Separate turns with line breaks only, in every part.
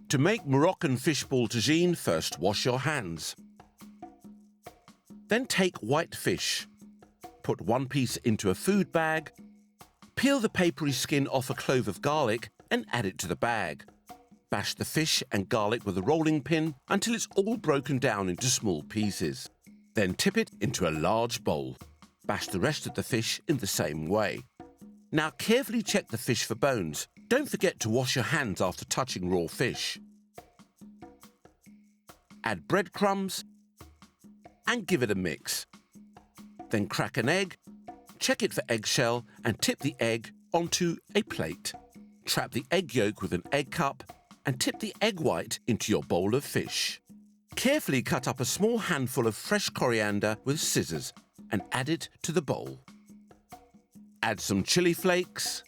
To make Moroccan fishball tagine, first wash your hands. Then take white fish. Put one piece into a food bag. Peel the papery skin off a clove of garlic and add it to the bag. Bash the fish and garlic with a rolling pin until it's all broken down into small pieces. Then tip it into a large bowl. Bash the rest of the fish in the same way. Now carefully check the fish for bones. Don't forget to wash your hands after touching raw fish. Add breadcrumbs and give it a mix. Then crack an egg, check it for eggshell and tip the egg onto a plate. Trap the egg yolk with an egg cup and tip the egg white into your bowl of fish. Carefully cut up a small handful of fresh coriander with scissors and add it to the bowl. Add some chilli flakes.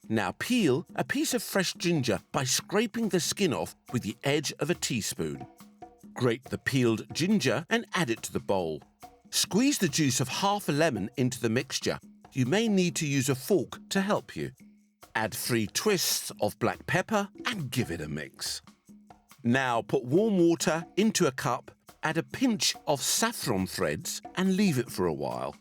Now peel a piece of fresh ginger by scraping the skin off with the edge of a teaspoon. Grate the peeled ginger and add it to the bowl. Squeeze the juice of half a lemon into the mixture. You may need to use a fork to help you. Add 3 twists of black pepper and give it a mix. Now put warm water into a cup, add a pinch of saffron threads and leave it for a while.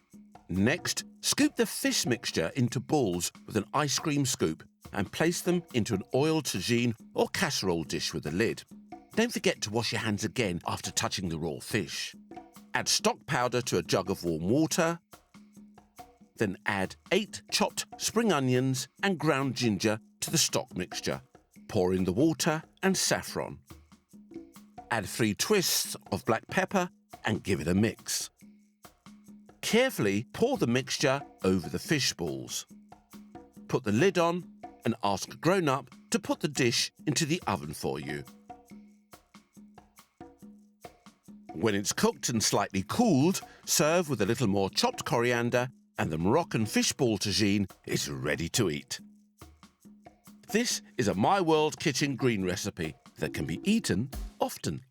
Next, scoop the fish mixture into balls with an ice cream scoop and place them into an oiled tagine or casserole dish with a lid. Don't forget to wash your hands again after touching the raw fish. Add stock powder to a jug of warm water. Then add 8 chopped spring onions and ground ginger to the stock mixture. Pour in the water and saffron. Add 3 twists of black pepper and give it a mix. Carefully pour the mixture over the fish balls. Put the lid on and ask a grown-up to put the dish into the oven for you. When it's cooked and slightly cooled, serve with a little more chopped coriander and the Moroccan fishball tagine is ready to eat. This is a My World Kitchen green recipe that can be eaten often.